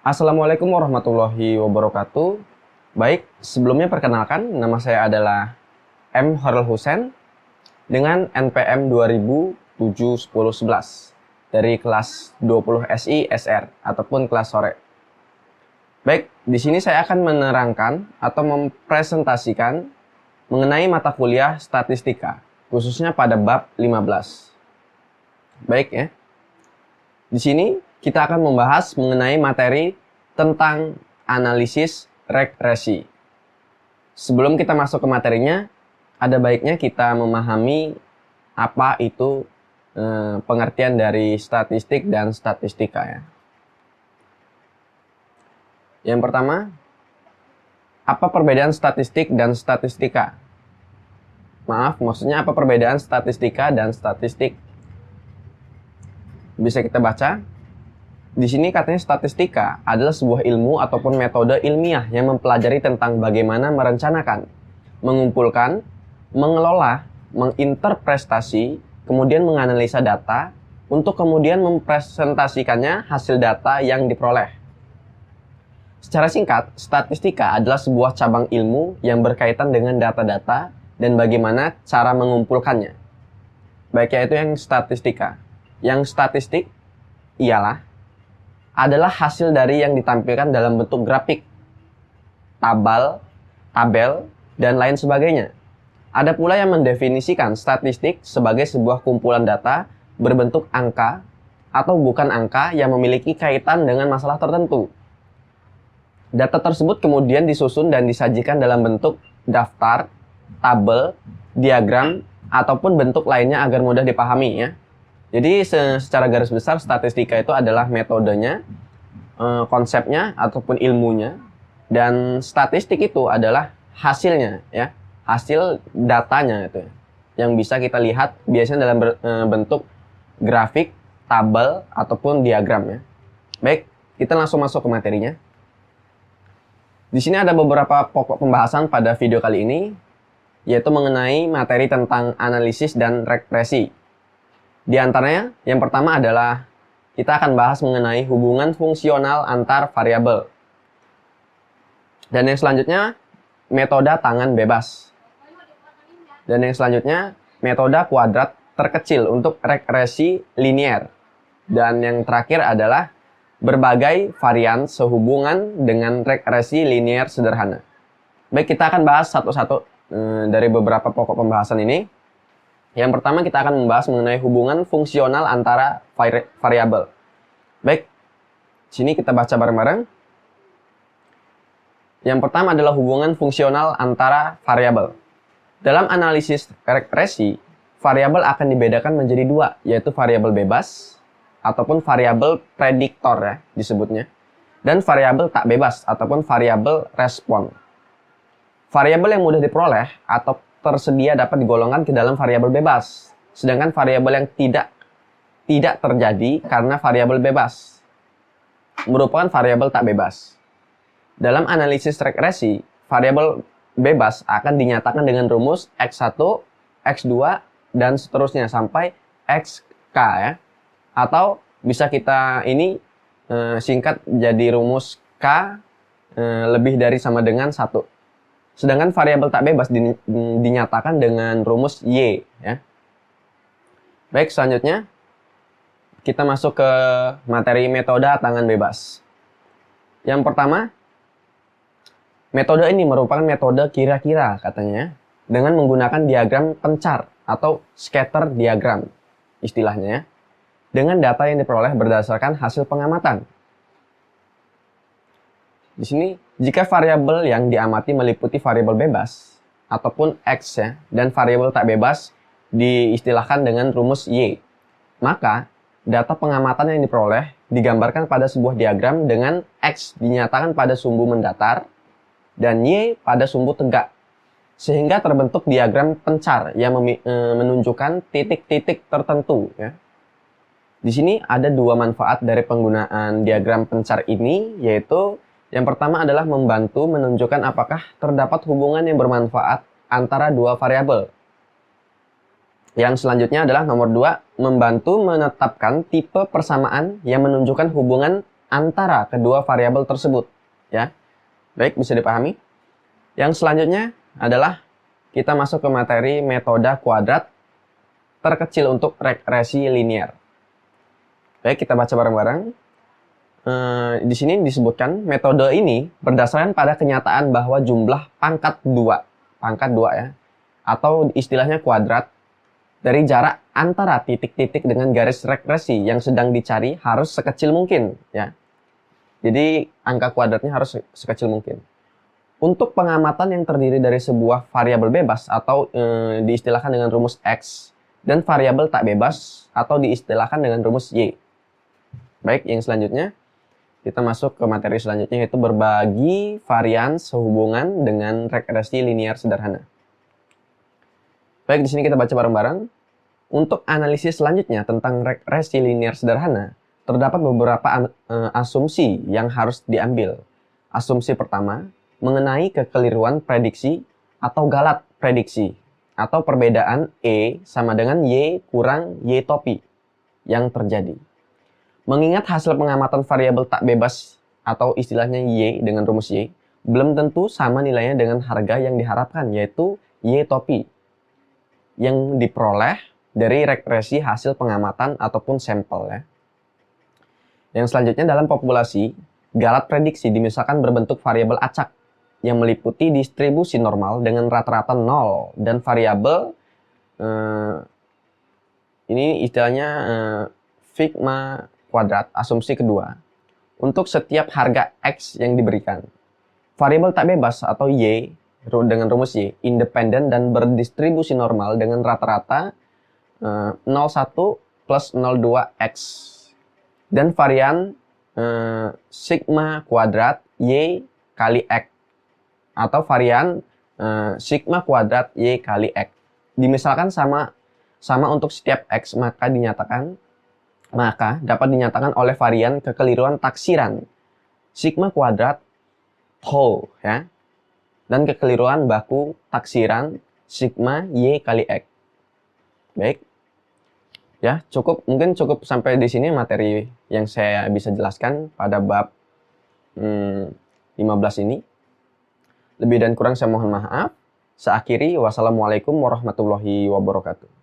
Assalamualaikum warahmatullahi wabarakatuh. Baik, sebelumnya perkenalkan, nama saya adalah M. Horul Husen dengan NPM 2007-10-11 dari kelas 20 SI SR ataupun kelas sore. Baik, di sini saya akan menerangkan atau mempresentasikan mengenai mata kuliah statistika, khususnya pada bab 15. Baik ya. Di sini kita akan membahas mengenai materi tentang analisis regresi. Sebelum kita masuk ke materinya, ada baiknya kita memahami apa itu pengertian dari statistik dan statistika ya. Yang pertama, apa perbedaan statistik dan statistika? Maaf, maksudnya apa perbedaan statistika dan statistik? Bisa kita baca. Di sini katanya statistika adalah sebuah ilmu ataupun metode ilmiah yang mempelajari tentang bagaimana merencanakan, mengumpulkan, mengelola, menginterpretasi, kemudian menganalisa data untuk kemudian mempresentasikannya hasil data yang diperoleh. Secara singkat, statistika adalah sebuah cabang ilmu yang berkaitan dengan data-data dan bagaimana cara mengumpulkannya. Baik, yaitu yang statistika. Yang statistik adalah hasil dari yang ditampilkan dalam bentuk grafik, tabel, dan lain sebagainya. Ada pula yang mendefinisikan statistik sebagai sebuah kumpulan data berbentuk angka atau bukan angka yang memiliki kaitan dengan masalah tertentu. Data tersebut kemudian disusun dan disajikan dalam bentuk daftar, tabel, diagram, ataupun bentuk lainnya agar mudah dipahami ya. Jadi secara garis besar statistika itu adalah metodenya, konsepnya ataupun ilmunya, dan statistik itu adalah hasilnya ya, hasil datanya itu ya, yang bisa kita lihat biasanya dalam bentuk grafik, tabel ataupun diagram ya. Baik, kita langsung masuk ke materinya. Di sini ada beberapa pokok pembahasan pada video kali ini, yaitu mengenai materi tentang analisis dan regresi. Di antaranya, yang pertama adalah kita akan bahas mengenai hubungan fungsional antar variabel. Dan yang selanjutnya, metode tangan bebas. Dan yang selanjutnya, metode kuadrat terkecil untuk regresi linier. Dan yang terakhir adalah berbagai varian sehubungan dengan regresi linier sederhana. Baik, kita akan bahas satu-satu dari beberapa pokok pembahasan ini. Yang pertama kita akan membahas mengenai hubungan fungsional antara variabel. Baik, sini kita baca bareng-bareng. Yang pertama adalah hubungan fungsional antara variabel. Dalam analisis regresi, variabel akan dibedakan menjadi dua, yaitu variabel bebas ataupun variabel prediktor ya disebutnya, dan variabel tak bebas ataupun variabel respon. Variabel yang mudah diperoleh atau tersedia dapat digolongkan ke dalam variabel bebas, sedangkan variabel yang tidak terjadi karena variabel bebas merupakan variabel tak bebas. Dalam analisis regresi, variabel bebas akan dinyatakan dengan rumus X1, X2, dan seterusnya sampai XK ya. Atau bisa kita ini singkat jadi rumus K lebih dari sama dengan 1. Sedangkan variabel tak bebas dinyatakan dengan rumus Y ya. Baik, selanjutnya kita masuk ke materi metode tangan bebas. Yang pertama, metode ini merupakan metode kira-kira katanya dengan menggunakan diagram pencar atau scatter diagram istilahnya ya, dengan data yang diperoleh berdasarkan hasil pengamatan. Di sini, jika variabel yang diamati meliputi variabel bebas ataupun X ya, dan variabel tak bebas diistilahkan dengan rumus Y, maka data pengamatan yang diperoleh digambarkan pada sebuah diagram dengan X dinyatakan pada sumbu mendatar dan Y pada sumbu tegak, sehingga terbentuk diagram pencar yang menunjukkan titik-titik tertentu ya. Di sini ada dua manfaat dari penggunaan diagram pencar ini, yaitu yang pertama adalah membantu menunjukkan apakah terdapat hubungan yang bermanfaat antara dua variabel. Yang selanjutnya adalah nomor 2, membantu menetapkan tipe persamaan yang menunjukkan hubungan antara kedua variabel tersebut, ya. Baik, bisa dipahami? Yang selanjutnya adalah kita masuk ke materi metode kuadrat terkecil untuk regresi linear. Baik, kita baca bareng-bareng. Di sini disebutkan metode ini berdasarkan pada kenyataan bahwa jumlah pangkat 2 ya, atau istilahnya kuadrat dari jarak antara titik-titik dengan garis regresi yang sedang dicari harus sekecil mungkin, ya. Jadi angka kuadratnya harus sekecil mungkin. Untuk pengamatan yang terdiri dari sebuah variabel bebas atau diistilahkan dengan rumus X dan variabel tak bebas atau diistilahkan dengan rumus Y. Baik, yang selanjutnya kita masuk ke materi selanjutnya, yaitu berbagi varian sehubungan dengan regresi linear sederhana. Baik, di sini kita baca bareng-bareng. Untuk analisis selanjutnya tentang regresi linear sederhana, terdapat beberapa asumsi yang harus diambil. Asumsi pertama, mengenai kekeliruan prediksi atau galat prediksi, atau perbedaan E sama dengan Y kurang Y topi yang terjadi. Mengingat hasil pengamatan variabel tak bebas atau istilahnya Y dengan rumus Y, belum tentu sama nilainya dengan harga yang diharapkan, yaitu Y topi yang diperoleh dari regresi hasil pengamatan ataupun sampel, ya. Yang selanjutnya, dalam populasi, galat prediksi dimisalkan berbentuk variabel acak yang meliputi distribusi normal dengan rata-rata 0 dan variabel ini istilahnya sigma kuadrat. Asumsi kedua, untuk setiap harga X yang diberikan, variabel tak bebas atau Y dengan rumus Y independen dan berdistribusi normal dengan rata-rata 0,1 plus 0,2 X dan varian sigma kuadrat Y kali X atau varian sigma kuadrat Y kali X dimisalkan sama untuk setiap X, maka dapat dinyatakan oleh varian kekeliruan taksiran sigma kuadrat whole, ya, dan kekeliruan baku taksiran sigma Y kali X. Baik, ya, mungkin cukup sampai di sini materi yang saya bisa jelaskan pada bab 15 ini. Lebih dan kurang saya mohon maaf. Saya akhiri, wassalamualaikum warahmatullahi wabarakatuh.